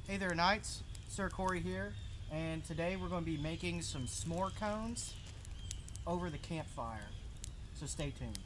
Hey there, Knights. Sir Corey here, and today we're going to be making some s'more cones over the campfire. So stay tuned.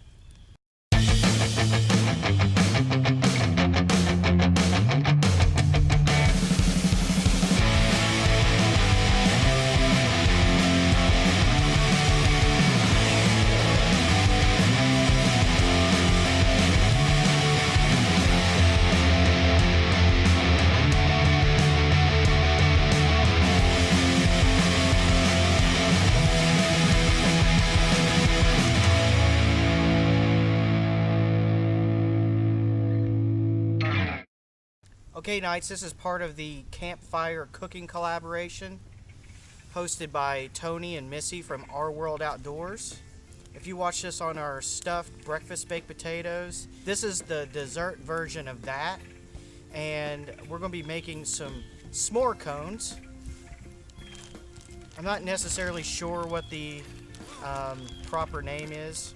Okay, Knights, this is part of the Campfire cooking collaboration hosted by Tony and Missy from Our World Outdoors. If you watch this on our stuffed breakfast baked potatoes, this is the dessert version of that. And we're going to be making some s'more cones. I'm not necessarily sure what the proper name is,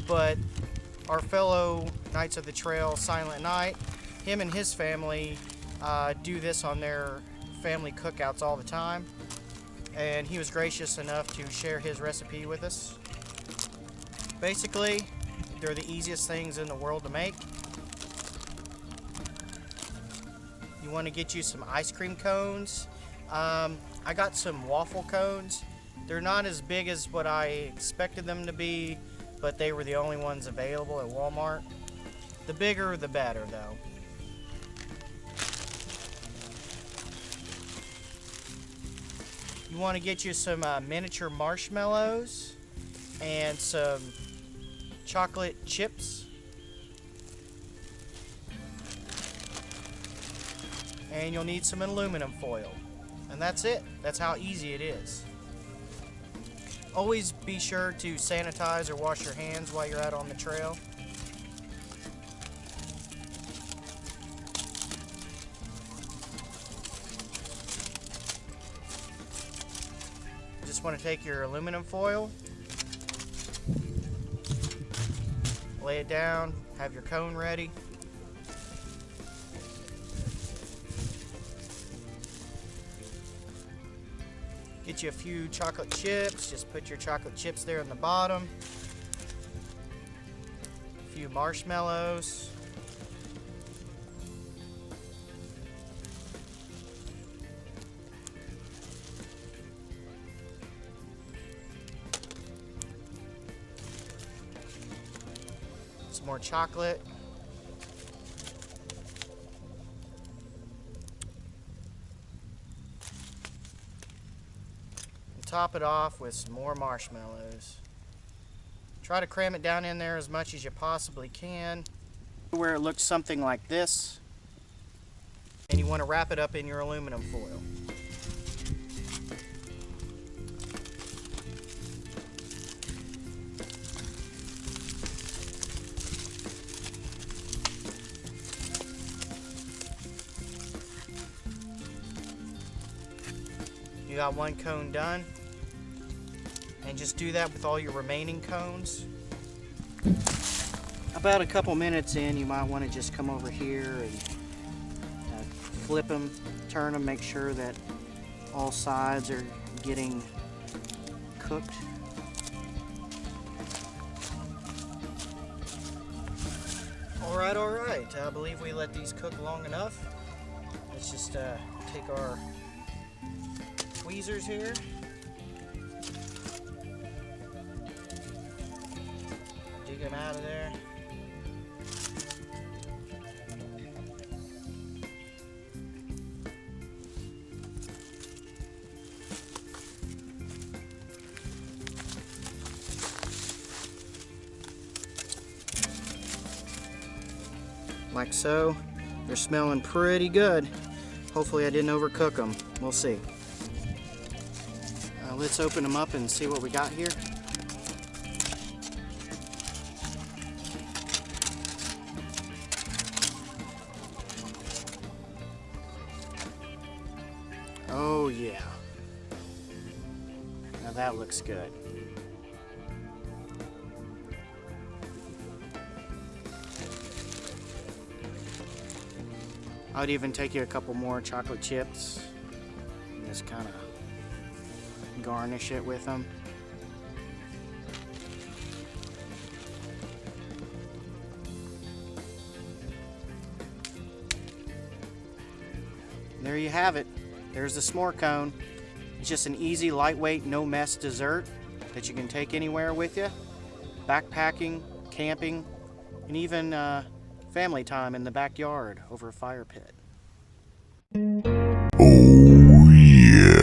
but our fellow Knights of the Trail, Silent Knight, him and his family do this on their family cookouts all the time, and he was gracious enough to share his recipe with us. Basically, they're the easiest things in the world to make. You want to get you some ice cream cones. I got some waffle cones. They're not as big as what I expected them to be, but they were the only ones available at Walmart. The bigger the better, though. You want to get you some miniature marshmallows and some chocolate chips. And you'll need some aluminum foil. And that's it. That's how easy it is. Always be sure to sanitize or wash your hands while you're out on the trail. Just want to take your aluminum foil, lay it down, have your cone ready. Get you a few chocolate chips, just put your chocolate chips there in the bottom. A few marshmallows. Some more chocolate. Top it off with some more marshmallows. Try to cram it down in there as much as you possibly can, where it looks something like this, and you want to wrap it up in your aluminum foil. You got one cone done. And just do that with all your remaining cones. About a couple minutes in, you might want to just come over here and flip them, turn them, make sure that all sides are getting cooked. All right. I believe we let these cook long enough. Let's just take our tweezers here. Dig them out of there. Like so. They're smelling pretty good. Hopefully I didn't overcook them. We'll see. Let's open them up and see what we got here. Oh yeah. Now that looks good. I would even take you a couple more chocolate chips and just kind of garnish it with them. There you have it. There's the s'more cone. It's just an easy, lightweight, no mess dessert that you can take anywhere with you. Backpacking, camping, and even family time in the backyard over a fire pit. Oh yeah.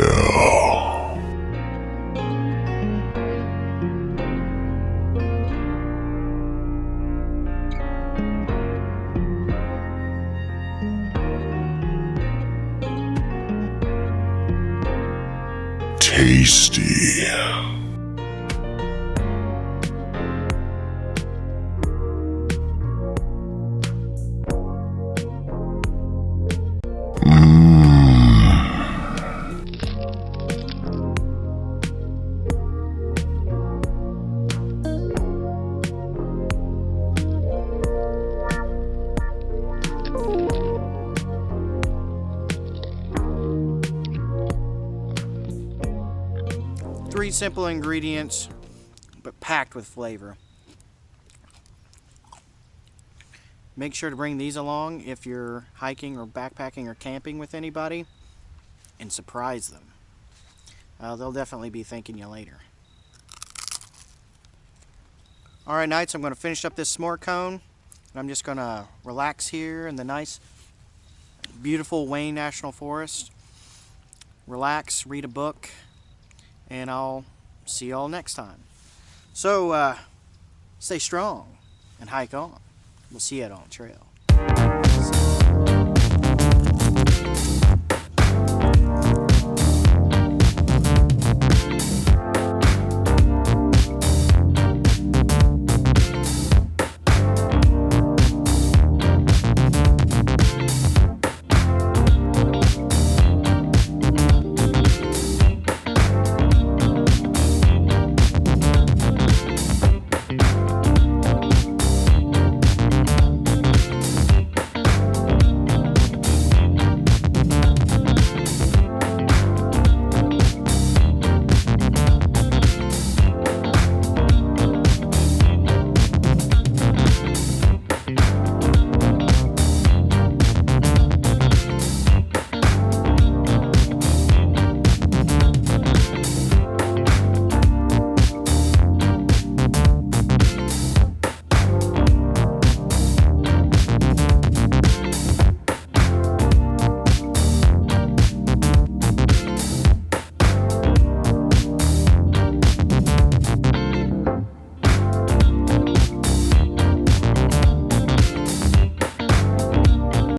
Tasty. Three simple ingredients, but packed with flavor. Make sure to bring these along if you're hiking or backpacking or camping with anybody, and surprise them. They'll definitely be thanking you later. Alright, Knights, I'm going to finish up this s'more cone, and I'm just going to relax here in the nice, beautiful Wayne National Forest. Relax, read a book, and I'll see y'all next time. So, stay strong and hike on. We'll see you out on the trail.